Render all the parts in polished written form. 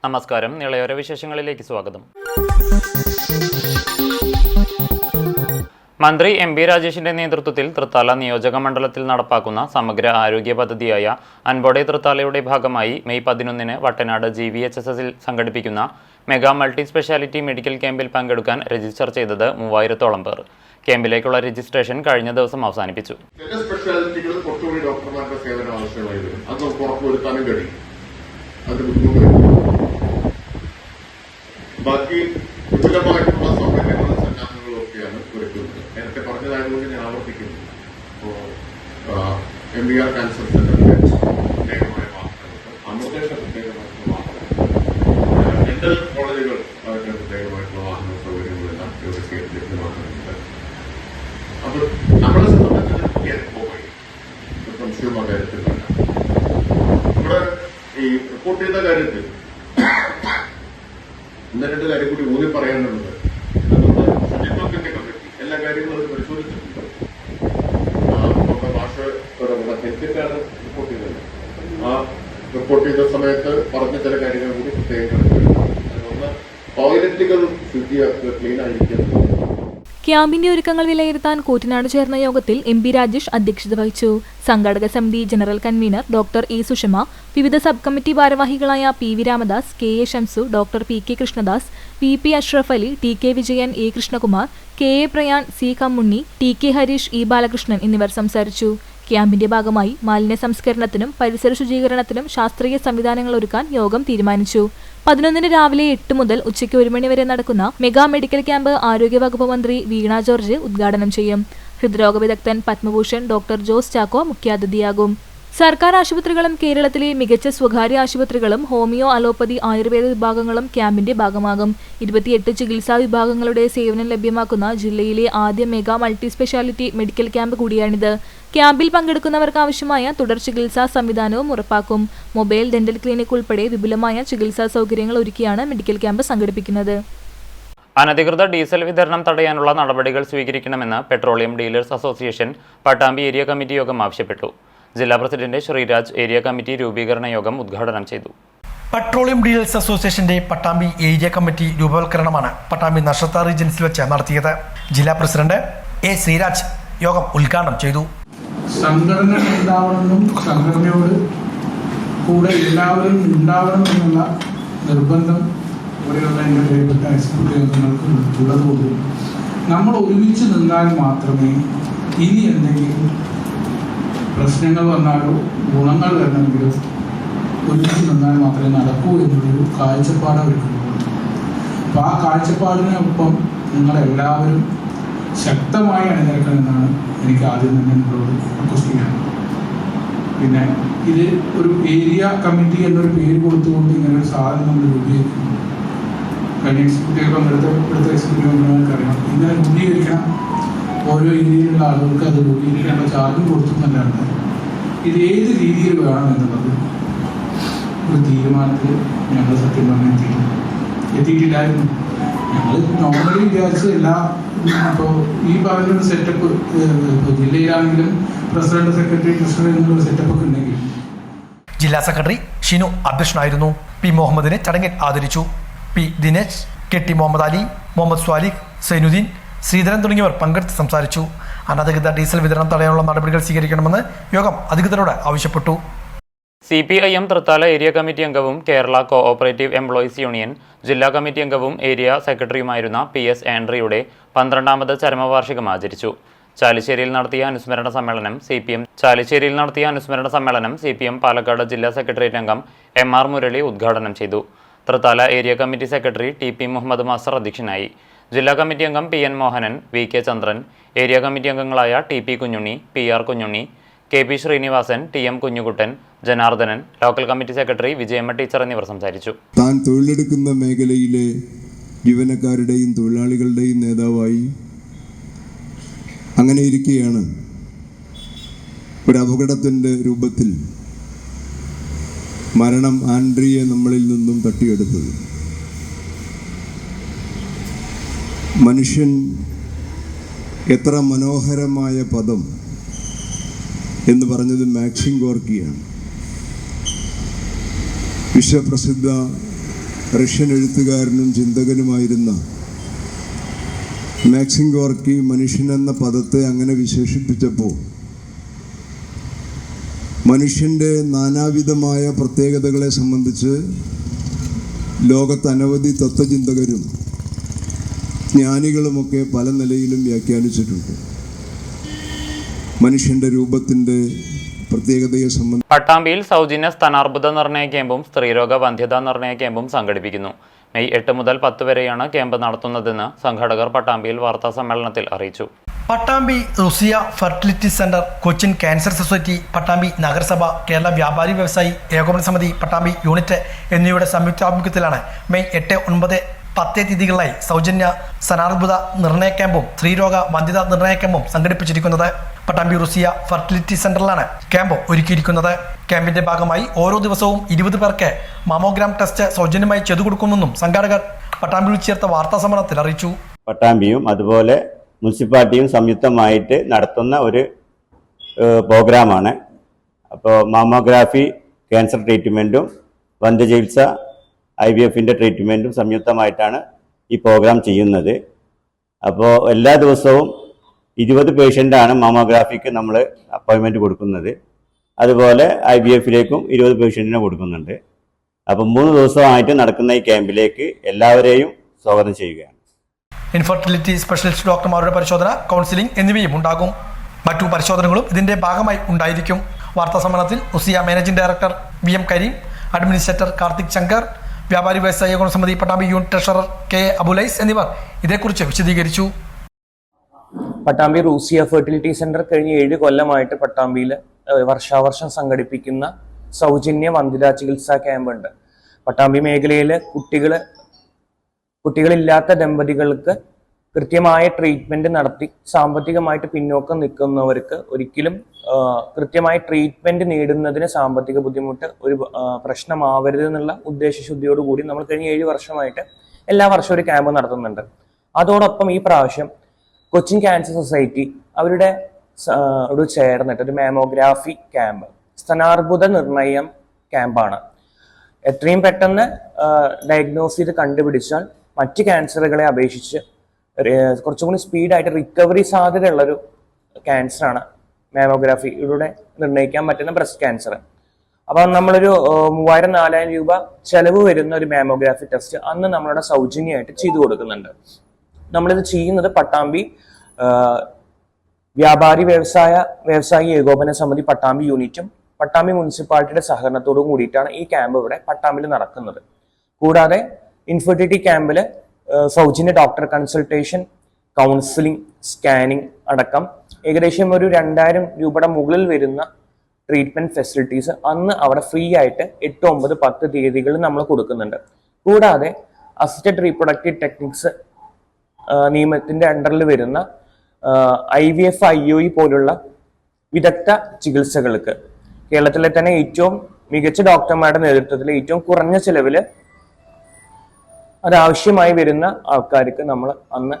നമസ്കാരം. നിളയോര വിശേഷങ്ങളിലേക്ക് സ്വാഗതം. മന്ത്രി എം ബി രാജേഷിന്റെ നേതൃത്വത്തിൽ തൃത്താല നിയോജക മണ്ഡലത്തിൽ നടപ്പാക്കുന്ന സമഗ്ര ആരോഗ്യ പദ്ധതിയായ അൻപോടെ തൃത്താലയുടെ ഭാഗമായി മെയ് 11 വട്ടനാട് GVHSൽ സംഘടിപ്പിക്കുന്ന മെഗാ മൾട്ടി സ്പെഷ്യാലിറ്റി മെഡിക്കൽ ക്യാമ്പിൽ പങ്കെടുക്കാൻ രജിസ്റ്റർ ചെയ്തത് 3000ഓളം പേർ. ക്യാമ്പിലേക്കുള്ള രജിസ്ട്രേഷൻ കഴിഞ്ഞ ദിവസം അവസാനിപ്പിച്ചു. ബാക്കി വിപുലമായിട്ടുള്ള സൗകര്യങ്ങളും സന്നാഹങ്ങളൊക്കെയാണ് ഒരുക്കുന്നത്. നേരത്തെ പറഞ്ഞതായതുകൊണ്ട് ഞാൻ ആവർത്തിക്കുന്നു. MBR ക്യാൻസർ സെന്ററിന്റെ പ്രത്യേകമായ വാഹനങ്ങൾ, അമൃതേഷ പ്രത്യേകമായിട്ടുള്ള വാഹനങ്ങൾ, ഡെന്റൽ കോളേജുകൾ അവരുടെ പ്രത്യേകമായിട്ടുള്ള വാഹന സൗകര്യങ്ങളെല്ലാം ഇവിടെ ലഭ്യമാക്കുന്നുണ്ട്. അപ്പോൾ നമ്മളെ സംബന്ധിച്ച് അനുഭവമായി സംശയമായ കാര്യത്തിലല്ല. നമ്മുടെ ഈ റിപ്പോർട്ട് ചെയ്ത കാര്യത്തിൽ രണ്ട് കാര്യം കൂടി ഊന്നി പറയാനുള്ളത്, ശുചിത്വത്തിന്റെ കമ്മിറ്റി എല്ലാ കാര്യങ്ങളും പരിശോധിച്ചിട്ടുണ്ട്. ഹെൽത്തിന്റെയാണ് റിപ്പോർട്ട് ചെയ്തത്. ആ റിപ്പോർട്ട് ചെയ്ത സമയത്ത് പറഞ്ഞ ചില കാര്യങ്ങൾ കൂടി പ്രത്യേകം ഒന്ന്, ടോയ്ലറ്റുകൾ ശുചിയാക്കുക, ക്ലീൻ ആയിരിക്കുക. ക്യാമ്പിന്റെ ഒരുക്കങ്ങൾ വിലയിരുത്താൻ കൂറ്റനാട് ചേർന്ന യോഗത്തിൽ MB രാജേഷ് അധ്യക്ഷത വഹിച്ചു. സംഘാടക സമിതി general convener doctor E Sushama, വിവിധ സബ് കമ്മിറ്റി ഭാരവാഹികളായ PV Ramadas, KA Shamsu, doctor PK Krishnadas, PP Ashraf Ali, TK Vijayan, A Krishnakumar, KA Prayan, C Kammunni, TK Harish, E Balakrishnan എന്നിവർ സംസാരിച്ചു. ക്യാമ്പിന്റെ ഭാഗമായി മാലിന്യ സംസ്കരണത്തിനും പരിസര ശുചീകരണത്തിനും ശാസ്ത്രീയ സംവിധാനങ്ങൾ ഒരുക്കാൻ യോഗം തീരുമാനിച്ചു. 11 രാവിലെ 8 മുതൽ ഉച്ചയ്ക്ക് 1 മണി വരെ നടക്കുന്ന മെഗാ മെഡിക്കൽ ക്യാമ്പ് ആരോഗ്യവകുപ്പ് മന്ത്രി വീണ ജോർജ് ഉദ്ഘാടനം ചെയ്യും. ഹൃദ്രോഗ വിദഗ്ധൻ പത്മഭൂഷൺ ഡോക്ടർ ജോസ് ചാക്കോ മുഖ്യാതിഥിയാകും. സർക്കാർ ആശുപത്രികളും കേരളത്തിലെ മികച്ച സ്വകാര്യ ആശുപത്രികളും ഹോമിയോ, അലോപ്പതി, ആയുർവേദ വിഭാഗങ്ങളും ക്യാമ്പിന്റെ ഭാഗമാകും. 28 ചികിത്സാ വിഭാഗങ്ങളുടെ സേവനം ലഭ്യമാക്കുന്ന ജില്ലയിലെ ആദ്യ mega multi speciality medical camp കൂടിയാണിത്. ക്യാമ്പിൽ പങ്കെടുക്കുന്നവർക്ക് ആവശ്യമായ തുടർ ചികിത്സാ സംവിധാനവും ഉറപ്പാക്കും. മൊബൈൽ ഡെന്റൽ ക്ലിനിക് ഉൾപ്പെടെ വിപുലമായ ചികിത്സാ സൗകര്യങ്ങൾ ഒരുക്കിയാണ് മെഡിക്കൽ ക്യാമ്പ് സംഘടിപ്പിക്കുന്നത്. അനധികൃത ഡീസൽ വിതരണം തടയാനുള്ള നടപടികൾ സ്വീകരിക്കണമെന്ന് petroleum dealers association Pattambi area committee യോഗം ആവശ്യപ്പെട്ടു. ജില്ലാ പ്രസിഡന്റ് ശ്രീരാജ് ഏരിയ കമ്മിറ്റി രൂപീകരണ യോഗം ഉദ്ഘാടനം ചെയ്തു. പെട്രോളിയം ഡീലേഴ്സ് അസോസിയേഷന്റെ പട്ടാമ്പി ഏരിയ കമ്മിറ്റി രൂപവൽക്കരണമാണ് പട്ടാമ്പി നക്ഷത്ര റീജൻസിൽ വെച്ച് നടത്തിയത്. ജില്ലാ പ്രസിഡന്റ് A ശ്രീരാജ് യോഗം ഉദ്ഘാടനം ചെയ്തു. സംഘടന ഉണ്ടാവണമെന്നും സംഘടനയോട് കൂടെ എല്ലാവരും ഉണ്ടാവണം എന്നുള്ള നിർബന്ധം ഇവിടെയുള്ള എൻ്റെ പ്രിയപ്പെട്ട എക്സിക്യൂട്ടീവ് അംഗങ്ങൾക്ക് ഉള്ളതുകൊണ്ട് നമ്മൾ ഒരുമിച്ച് നിന്നാൽ മാത്രമേ ഇനി എന്തെങ്കിലും പ്രശ്നങ്ങൾ വന്നാലോ ഗുണങ്ങൾ വരണമെങ്കിലോ ഒരുമിച്ച് നിന്നാൽ മാത്രമേ നടക്കൂ എന്നുള്ളൊരു കാഴ്ചപ്പാട് എടുക്കുന്നുള്ളൂ. അപ്പോൾ ആ കാഴ്ചപ്പാടിനൊപ്പം നിങ്ങളെല്ലാവരും ശക്തമായി അണിനിരക്കണമെന്നാണ് എനിക്ക് ആദ്യം തന്നെ നിങ്ങളോട് റിക്വസ്റ്റ് ചെയ്യാറ്. പിന്നെ ഇത് ഒരു ഏരിയ കമ്മിറ്റി എന്നൊരു പേര് കൊടുത്തുകൊണ്ട് ഇങ്ങനെ ഒരു സാധനം നമ്മൾ രൂപീകരിക്കുന്നു. കഴിഞ്ഞ എക്സിക്യൂട്ടീവ് ഇവിടുത്തെ എക്സിക്യൂട്ടീവ് അംഗങ്ങൾക്ക് അറിയാം. ഇങ്ങനെ രൂപീകരിക്കണം, ഓരോ ഏരിയയിലുള്ള ആളുകൾക്ക് അത് രൂപീകരിക്കാനുള്ള ചാർജും കൊടുത്തുന്നല്ലാണ്ട് ഇത് ഏത് രീതിയിൽ വേണം എന്നുള്ളത് ഒരു തീരുമാനത്തിൽ ഞങ്ങൾ സത്യം പറഞ്ഞാൽ എത്തിയിട്ടില്ലായിരുന്നു. ഞങ്ങൾ നോർമലി വിചാരിച്ച് എല്ലാ ഇപ്പോൾ ഈ പറഞ്ഞൊരു സെറ്റപ്പ് ഇപ്പോൾ ജില്ലയിലാണെങ്കിലും പ്രസിഡന്റ്, സെക്രട്ടറി, ട്രഷറർ എന്നുള്ള സെറ്റപ്പൊക്കെ ഉണ്ടെങ്കിൽ ജില്ലാ സെക്രട്ടറി ഷിനു അധ്യക്ഷനായിരുന്നു. P മുഹമ്മദിനെ ചടങ്ങിൽ ആദരിച്ചു. P ദിനേശ്, KT മുഹമ്മദ് അലി, മുഹമ്മദ് സ്വാലിഖ്, സൈനുദ്ദീൻ, ശ്രീധരൻ തുടങ്ങിയവർ പങ്കെടുത്ത് സംസാരിച്ചു. അനധികൃത ഡീസൽ വിതരണം തടയാനുള്ള നടപടികൾ സ്വീകരിക്കണമെന്ന് യോഗം അധികൃതരോട് ആവശ്യപ്പെട്ടു. CPIM തൃത്താല ഏരിയ കമ്മിറ്റി അംഗവും കേരള കോഓപ്പറേറ്റീവ് എംപ്ലോയീസ് യൂണിയൻ ജില്ലാ കമ്മിറ്റി അംഗവും ഏരിയ സെക്രട്ടറിയുമായിരുന്ന PS ആൻഡ്രിയുടെ 12ാമത് ചരമവാർഷികം ആചരിച്ചു. ചാലിശ്ശേരിയിൽ നടത്തിയ അനുസ്മരണ സമ്മേളനം CPM പാലക്കാട് ജില്ലാ സെക്രട്ടേറിയറ്റ് അംഗം MR മുരളി ഉദ്ഘാടനം ചെയ്തു. Thrithala area committee secretary TP Muhammad master അധ്യക്ഷനായി. ജില്ലാ കമ്മിറ്റി അംഗം PN Mohanan, VK Chandran, area committee അംഗങ്ങളായ TP Kunjunni, PR Kunjunni, KP Srinivasan, TM Kunjukuttan, Janardhanan, local committee secretary Vijayamma teacher എന്നിവർ സംസാരിച്ചു. താൻ തൊഴിലെടുക്കുന്ന മേഖലയിലെ ജീവനക്കാരുടെയും തൊഴിലാളികളുടെയും നേതാവായി അങ്ങനെ ഇരിക്കുകയാണ് ഒരു അപകടത്തിൻ്റെ രൂപത്തിൽ മരണം ആൻഡ്രിയെ നമ്മളിൽ നിന്നും തട്ടിയെടുത്തത്. മനുഷ്യൻ എത്ര മനോഹരമായ പദം എന്ന് പറഞ്ഞത് മാക്സിം ഗോർക്കിയാണ്. വിശ്വപ്രസിദ്ധ റഷ്യൻ എഴുത്തുകാരനും ചിന്തകനുമായിരുന്ന മാക്സിം ഗോർക്കി മനുഷ്യനെന്ന പദത്തെ അങ്ങനെ വിശേഷിപ്പിച്ചപ്പോൾ മനുഷ്യൻ്റെ നാനാവിധമായ പ്രത്യേകതകളെ സംബന്ധിച്ച് ലോകത്ത് അനവധി തത്വചിന്തകരും ജ്ഞാനികളുമൊക്കെ പല നിലയിലും വ്യാഖ്യാനിച്ചിട്ടുണ്ട്. മനുഷ്യൻ്റെ രൂപത്തിൻ്റെ പ്രത്യേകതയെ സംബന്ധിച്ച് പട്ടാമ്പിയിൽ സൗജന്യ സ്ഥാനാർബുദ നിർണയ ക്യാമ്പും സ്ത്രീരോഗ വന്ധ്യതാ നിർണയ ക്യാമ്പും സംഘടിപ്പിക്കുന്നു. മെയ് 8 മുതൽ 10 വരെയാണ് ക്യാമ്പ് നടത്തുന്നതെന്ന് സംഘാടകർ പട്ടാമ്പിയിൽ വാർത്താ സമ്മേളനത്തിൽ അറിയിച്ചു. Pattambi Rusiya fertility centre, Cochin cancer society, Pattambi നഗരസഭ, കേരള വ്യാപാരി വ്യവസായി ഏകോപന സമിതി പട്ടാമ്പി യൂണിറ്റ് എന്നിവയുടെ സംയുക്താഭിമുഖ്യത്തിലാണ് മെയ് 8, 9, 10 തീയതികളിലായി സൗജന്യ സ്ഥാനാർബുദ നിർണയ ക്യാമ്പും സ്ത്രീരോഗ വന്ധ്യതാ നിർണയ ക്യാമ്പും സംഘടിപ്പിച്ചിരിക്കുന്നത്. പട്ടാമ്പി റുസിയ ഫെർട്ടിലിറ്റി സെന്ററിലാണ് ക്യാമ്പ് ഒരുക്കിയിരിക്കുന്നത്. ക്യാമ്പിന്റെ ഭാഗമായി ഓരോ ദിവസവും 20 പേർക്ക് മാമോഗ്രാം ടെസ്റ്റ് സൗജന്യമായി ചെയ്തു കൊടുക്കുമെന്നും സംഘാടകർ പട്ടാമ്പിയിൽ ചേർത്ത വാർത്താ സമ്മേളനത്തിൽ അറിയിച്ചു. പട്ടാമ്പിയും അതുപോലെ മുനിസിപ്പാലിറ്റിയും സംയുക്തമായിട്ട് നടത്തുന്ന ഒരു പ്രോഗ്രാമാണ്. അപ്പോൾ മാമോഗ്രാഫി ക്യാൻസർ ട്രീറ്റ്മെൻറ്റും വന്ധ്യചികിത്സ IVF-ൻ്റെ ട്രീറ്റ്മെൻറ്റും സംയുക്തമായിട്ടാണ് ഈ പ്രോഗ്രാം ചെയ്യുന്നത്. അപ്പോൾ എല്ലാ ദിവസവും 20 പേഷ്യൻ്റാണ് മാമോഗ്രാഫിക്ക് നമ്മൾ അപ്പോയിൻമെൻറ്റ് കൊടുക്കുന്നത്. അതുപോലെ IVF-ലേക്കും 20 പേഷ്യൻറ്റിനെ കൊടുക്കുന്നുണ്ട്. അപ്പോൾ 3 ദിവസമായിട്ട് നടക്കുന്ന ഈ ക്യാമ്പിലേക്ക് എല്ലാവരെയും സ്വാഗതം ചെയ്യുകയാണ്. ഇൻഫെർട്ടിലിറ്റി സ്പെഷ്യലിസ്റ്റ് ഡോക്ടർമാരുടെ പരിശോധന, കൗൺസിലിംഗ് എന്നിവയും ഉണ്ടാകും. മറ്റു പരിശോധനകളും ഇതിന്റെ ഭാഗമായി ഉണ്ടായിരിക്കും. വാർത്താ സമ്മേളനത്തിൽ Rusiya managing director VM Kareem, administrator Karthik Shankar, വ്യാപാരി വ്യവസായ ഏകോപന സമിതി Pattambi unit treasurer K Abulais എന്നിവർ ഇതേക്കുറിച്ച് വിശദീകരിച്ചു. പട്ടാമ്പി റൂസിയ ഫെർട്ടിലിറ്റി സെന്റർ കഴിഞ്ഞ 7 കൊല്ലമായിട്ട് പട്ടാമ്പിയിൽ വർഷാവർഷം സംഘടിപ്പിക്കുന്ന സൗജന്യ വന്ധ്യതാ ചികിത്സാ ക്യാമ്പുണ്ട്. പട്ടാമ്പി മേഖലയിൽ കുട്ടികളില്ലാത്ത ദമ്പതികൾക്ക് കൃത്യമായ ട്രീറ്റ്മെന്റ് നടത്തി സാമ്പത്തികമായിട്ട് പിന്നോക്കം നിൽക്കുന്നവർക്ക് ഒരിക്കലും കൃത്യമായ ട്രീറ്റ്മെന്റ് നേടുന്നതിന് സാമ്പത്തിക ബുദ്ധിമുട്ട് ഒരു പ്രശ്നമാവരുത് എന്നുള്ള ഉദ്ദേശശുദ്ധിയോടുകൂടി നമ്മൾ കഴിഞ്ഞ 7 വർഷമായിട്ട് എല്ലാ വർഷവും ഒരു ക്യാമ്പ് നടത്തുന്നുണ്ട്. അതോടൊപ്പം ഈ പ്രാവശ്യം കൊച്ചിൻ ക്യാൻസർ സൊസൈറ്റി അവരുടെ ചേർന്നിട്ട് ഒരു മാമോഗ്രാഫി ക്യാമ്പ്, സ്ഥാനാർബുദ നിർണയം ക്യാമ്പാണ്. എത്രയും പെട്ടെന്ന് ഡയഗ്നോസ് ചെയ്ത് കണ്ടുപിടിച്ചാൽ മറ്റ് ക്യാൻസറുകളെ അപേക്ഷിച്ച് കുറച്ചും കൂടി സ്പീഡായിട്ട് റിക്കവറി സാധ്യതയുള്ളൊരു ക്യാൻസറാണ് മാമോഗ്രാഫിയിലൂടെ നിർണ്ണയിക്കാൻ പറ്റുന്ന ബ്രസ്റ്റ് ക്യാൻസർ. അപ്പം നമ്മളൊരു 3000-4000 രൂപ ചെലവ് വരുന്ന ഒരു മാമോഗ്രാഫി ടെസ്റ്റ് അന്ന് നമ്മളുടെ സൗജന്യമായിട്ട് ചെയ്തു കൊടുക്കുന്നുണ്ട്. നമ്മളിത് ചെയ്യുന്നത് പട്ടാമ്പി വ്യാപാരി വ്യവസായി ഏകോപന സമിതി പട്ടാമ്പി യൂണിറ്റും പട്ടാമ്പി മുനിസിപ്പാലിറ്റിയുടെ സഹകരണത്തോടും കൂടിയിട്ടാണ് ഈ ക്യാമ്പ് ഇവിടെ പട്ടാമ്പിൽ നടക്കുന്നത്. കൂടാതെ ഇൻഫെർട്ടിലിറ്റി ക്യാമ്പിൽ സൗജന്യ ഡോക്ടർ കൺസൾട്ടേഷൻ, കൗൺസിലിംഗ്, സ്കാനിങ് അടക്കം ഏകദേശം ഒരു 2000 രൂപയുടെ മുകളിൽ വരുന്ന ട്രീറ്റ്മെന്റ് ഫെസിലിറ്റീസ് അന്ന് അവിടെ ഫ്രീ ആയിട്ട് 8, 9, 10 തീയതികളിൽ നമ്മൾ കൊടുക്കുന്നുണ്ട്. കൂടാതെ അസിസ്റ്റഡ് റീപ്രൊഡക്റ്റീവ് ടെക്നിക്സ് നിയമത്തിന്റെ അണ്ടറിൽ വരുന്ന IVF, IUI പോലുള്ള വിദഗ്ധ ചികിത്സകൾക്ക് കേരളത്തിലെ തന്നെ ഏറ്റവും മികച്ച ഡോക്ടർമാരുടെ നേതൃത്വത്തിൽ ഏറ്റവും കുറഞ്ഞ ചെലവില് അതാവശ്യമായി വരുന്ന ആൾക്കാർക്ക് നമ്മൾ അന്ന്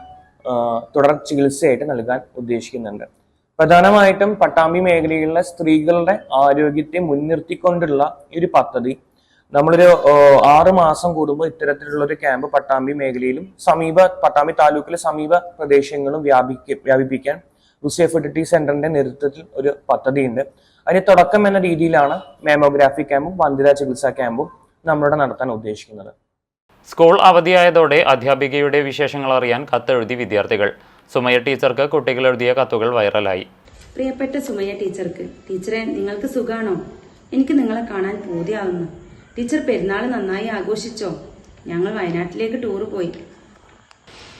തുടർ ചികിത്സയായിട്ട് നൽകാൻ ഉദ്ദേശിക്കുന്നുണ്ട്. പ്രധാനമായിട്ടും പട്ടാമ്പി മേഖലയിലുള്ള സ്ത്രീകളുടെ ആരോഗ്യത്തെ മുൻനിർത്തിക്കൊണ്ടുള്ള ഒരു പദ്ധതി നമ്മളൊരു 6 മാസം കൂടുമ്പോൾ ഇത്തരത്തിലുള്ള ഒരു ക്യാമ്പ് പട്ടാമ്പി മേഖലയിലും പട്ടാമ്പി താലൂക്കിലെ സമീപ പ്രദേശങ്ങളും വ്യാപിപ്പിക്കാൻ റുസിയ ഫെർട്ടിലിറ്റി സെന്ററിന്റെ നേതൃത്വത്തിൽ ഒരു പദ്ധതിയുണ്ട്. അതിന് തുടക്കം എന്ന രീതിയിലാണ് മാമോഗ്രാഫി ക്യാമ്പും വന്ധ്യതാ ചികിത്സാ ക്യാമ്പും നമ്മളിവിടെ നടത്താൻ ഉദ്ദേശിക്കുന്നത്. സ്കൂൾ അവധിയായതോടെ അധ്യാപികയുടെ വിശേഷങ്ങൾ അറിയാൻ കത്തെഴുതി വിദ്യാർത്ഥികൾ. സുമയ ടീച്ചർക്ക് കുട്ടികൾ എഴുതിയ കത്തുകൾ വൈറലായി. പ്രിയപ്പെട്ട സുമയ ടീച്ചർക്ക്, ടീച്ചറെ നിങ്ങൾക്ക് സുഖാണോ? എനിക്ക് നിങ്ങളെ കാണാൻ പൂതിയാവുന്നു. ടീച്ചർ പെരുന്നാൾ നന്നായി ആഘോഷിച്ചോ? ഞങ്ങൾ വയനാട്ടിലേക്ക് ടൂറ് പോയി.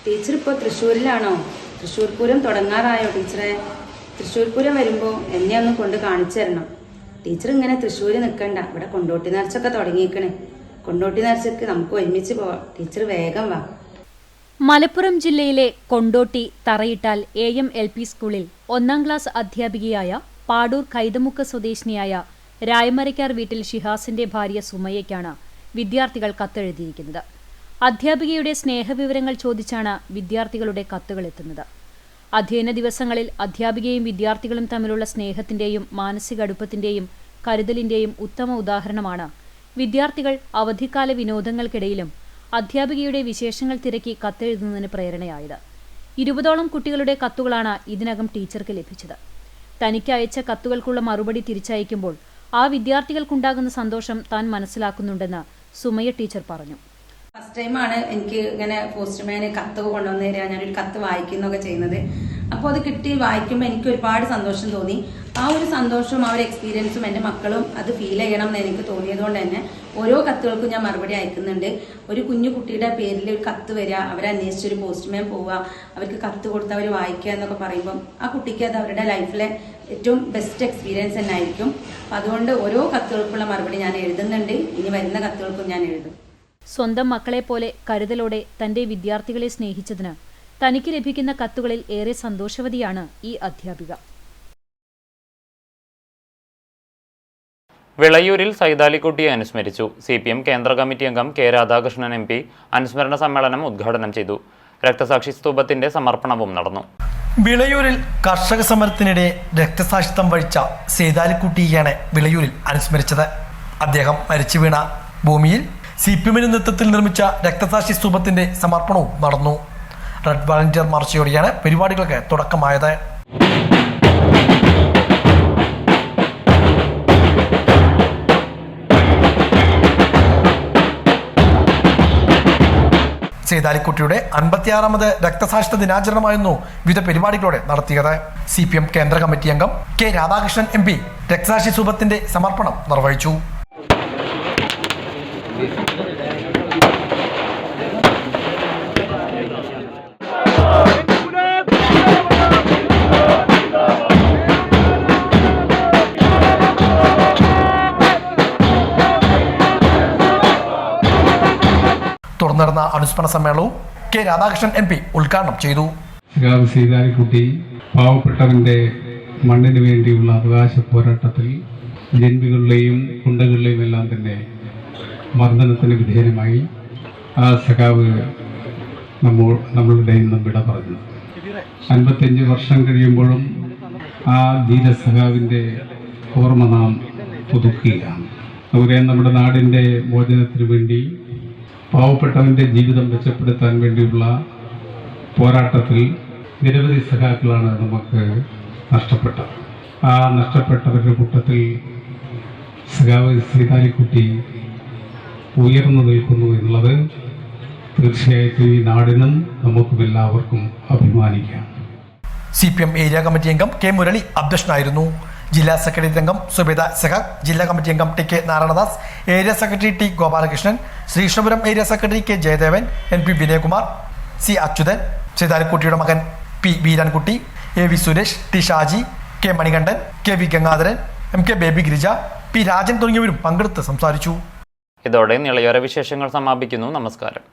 ടീച്ചർ ഇപ്പോൾ തൃശ്ശൂരിലാണോ? തൃശ്ശൂർ പൂരം തുടങ്ങാറായോ ടീച്ചറെ? തൃശ്ശൂർ പൂരം വരുമ്പോൾ എന്നെ ഒന്ന് കൊണ്ട് കാണിച്ചു തരണം. ടീച്ചർ ഇങ്ങനെ തൃശ്ശൂര് നിൽക്കണ്ട, ഇവിടെ കൊണ്ടോട്ടി നേർച്ചൊക്കെ തുടങ്ങിയിരിക്കണേ. കൊണ്ടോട്ടി നേർച്ചക്ക് നമുക്ക് ഒരുമിച്ച് പോവാം. ടീച്ചർ വേഗം വാ. മലപ്പുറം ജില്ലയിലെ കൊണ്ടോട്ടി തറയിട്ടാൽ AM LP സ്കൂളിൽ 1ാം ക്ലാസ് അധ്യാപികയായ പാടൂർ കൈതമുക്ക് സ്വദേശിനിയായ രായമരയ്ക്കാർ വീട്ടിൽ ഷിഹാസിന്റെ ഭാര്യ സുമയ്യയ്ക്കാണ് വിദ്യാർത്ഥികൾ കത്തെഴുതിയിരിക്കുന്നത്. അധ്യാപികയുടെ സ്നേഹവിവരങ്ങൾ ചോദിച്ചാണ് വിദ്യാർത്ഥികളുടെ കത്തുകൾ എത്തുന്നത്. അധ്യയന ദിവസങ്ങളിൽ അധ്യാപികയും വിദ്യാർത്ഥികളും തമ്മിലുള്ള സ്നേഹത്തിന്റെയും മാനസിക അടുപ്പത്തിന്റെയും കരുതലിന്റെയും ഉത്തമ ഉദാഹരണമാണ് വിദ്യാർത്ഥികൾ അവധിക്കാല വിനോദങ്ങൾക്കിടയിലും അധ്യാപികയുടെ വിശേഷങ്ങൾ തിരക്കി കത്തെഴുതുന്നതിന് പ്രേരണയായത്. 20ഓളം കുട്ടികളുടെ കത്തുകളാണ് ഇതിനകം ടീച്ചർക്ക് ലഭിച്ചത്. തനിക്ക് അയച്ച കത്തുകൾക്കുള്ള മറുപടി തിരിച്ചയക്കുമ്പോൾ ആ വിദ്യാർത്ഥികൾക്കുണ്ടാകുന്ന സന്തോഷം താൻ മനസ്സിലാക്കുന്നുണ്ടെന്ന് സുമയ്യ ടീച്ചർ പറഞ്ഞു. ഫസ്റ്റ് ടൈമാണ് എനിക്ക് ഇങ്ങനെ പോസ്റ്റ്മാന് കത്ത് കൊണ്ടുവന്നു തരിക, ഞാനൊരു കത്ത് വായിക്കുന്നൊക്കെ ചെയ്യുന്നത്. അപ്പോൾ അത് കിട്ടി വായിക്കുമ്പോൾ എനിക്ക് ഒരുപാട് സന്തോഷം തോന്നി. ആ ഒരു സന്തോഷവും ആ ഒരു എക്സ്പീരിയൻസും എൻ്റെ മക്കളും അത് ഫീൽ ചെയ്യണം എന്ന് എനിക്ക് തോന്നിയതുകൊണ്ട് തന്നെ ഓരോ കത്തുകൾക്കും ഞാൻ മറുപടി അയക്കുന്നുണ്ട്. ഒരു കുഞ്ഞു കുട്ടിയുടെ പേരിൽ ഒരു കത്ത് വരിക, അവരെ അന്വേഷിച്ചൊരു പോസ്റ്റ്മാൻ പോവുക, അവർക്ക് കത്ത് കൊടുത്ത് അവർ വായിക്കുക എന്നൊക്കെ പറയുമ്പം ആ കുട്ടിക്ക് അത് അവരുടെ ലൈഫിലെ ഏറ്റവും ബെസ്റ്റ് എക്സ്പീരിയൻസ് തന്നെ ആയിരിക്കും. അതുകൊണ്ട് ഓരോ കത്തുകൾക്കുള്ള മറുപടി ഞാൻ എഴുതുന്നുണ്ട്. ഇനി വരുന്ന കത്തുകൾക്കും ഞാൻ എഴുതും. സ്വന്തം മക്കളെപ്പോലെ കരുതലോടെ തന്റെ വിദ്യാർത്ഥികളെ സ്നേഹിച്ചതിന് തനിക്ക് ലഭിക്കുന്ന കത്തുകളിൽ ഏറെ സന്തോഷവതിയാണ് ഈ അധ്യാപിക. വിളയൂരിൽ സൈതാലിക്കുട്ടിയെ അനുസ്മരിച്ചു. CPM കേന്ദ്ര കമ്മിറ്റി അംഗം K. രാധാകൃഷ്ണൻ MP അനുസ്മരണ സമ്മേളനം ഉദ്ഘാടനം ചെയ്തു. രക്തസാക്ഷി സ്തൂപത്തിന്റെ സമർപ്പണവും നടന്നു. വിളയൂരിൽ കർഷക സമരത്തിനിടെ രക്തസാക്ഷിത്വം വഹിച്ച സൈതാലിക്കുട്ടിയെയാണ് വിളയൂരിൽ അനുസ്മരിച്ചത്. അദ്ദേഹം മരിച്ചു വീണ ഭൂമിയിൽ CPMന്റെ നേതൃത്വത്തിൽ നിർമ്മിച്ച രക്തസാക്ഷി സ്തൂപത്തിന്റെ സമർപ്പണവും നടന്നു. റെഡ് വാളണ്ടിയർ മാർച്ചയോടെയാണ് പരിപാടികൾക്ക് തുടക്കമായത്. സൈതാലിക്കുട്ടിയുടെ 56ാമത് രക്തസാക്ഷിത്വ ദിനാചരണമായിരുന്നു വിവിധ പരിപാടികളോടെ നടത്തിയത്. CPM കേന്ദ്ര കമ്മിറ്റി അംഗം K. രാധാകൃഷ്ണൻ MP രക്തസാക്ഷി സ്തൂപത്തിന്റെ സമർപ്പണം നിർവഹിച്ചു. തുടർന്ന് നടന്ന അനുസ്മരണ സമ്മേളനവും K. രാധാകൃഷ്ണൻ MP ഉദ്ഘാടനം ചെയ്തു. സൈതാലിക്കുട്ടി പാവപ്പെട്ടവന്റെ മണ്ണിന് വേണ്ടിയുള്ള അവകാശ പോരാട്ടത്തിൽ ജന്മികളുടെയും കുണ്ടകളുടെയും എല്ലാം തന്നെ മർദ്ദനത്തിന് വിധേയമായി ആ സഖാവ് നമ്മളുടെ നിന്നും വിട പറഞ്ഞു. 55 വർഷം കഴിയുമ്പോഴും ആ ധീര സഖാവിൻ്റെ ഓർമ്മ നാം പുതുക്കുകയാണ്. നമുക്കറിയാം, നമ്മുടെ നാടിൻ്റെ മോചനത്തിന് വേണ്ടി പാവപ്പെട്ടവൻ്റെ ജീവിതം മെച്ചപ്പെടുത്താൻ വേണ്ടിയുള്ള പോരാട്ടത്തിൽ നിരവധി സഖാക്കളാണ് നമുക്ക് നഷ്ടപ്പെട്ടത്. ആ നഷ്ടപ്പെട്ടവരുടെ കൂട്ടത്തിൽ സഖാവ് സൈതാലിക്കുട്ടി ഉയർന്നു നിൽക്കുന്നു എന്നുള്ളത് തീർച്ചയായിട്ടും ഈ നാടിനും നമുക്കും എല്ലാവർക്കും അഭിമാനിക്കാം. CPM ഏരിയ കമ്മിറ്റി അംഗം K. മുരളി അധ്യക്ഷനായിരുന്നു. ജില്ലാ സെക്രട്ടറി അംഗം സുബേദ സഹാഖ്, ജില്ലാ കമ്മിറ്റി അംഗം T. K. Narayanadas, area secretary T. Gopalakrishnan, Sreekrishnapuram area secretary K. Jayadevan, NP Vinayakumar, C. Achuthan, സൈതാലിക്കുട്ടിയുടെ മകൻ P. Veerankutty, A. V. Suresh, T. Shaji, K. Manikandan, K. V. Gangadharan, MK Baby Girija, P. Rajan തുടങ്ങിയവരും പങ്കെടുത്ത് സംസാരിച്ചു. ഇതോടെ നിളയോര വിശേഷങ്ങൾ സമാപിക്കുന്നു. നമസ്കാരം.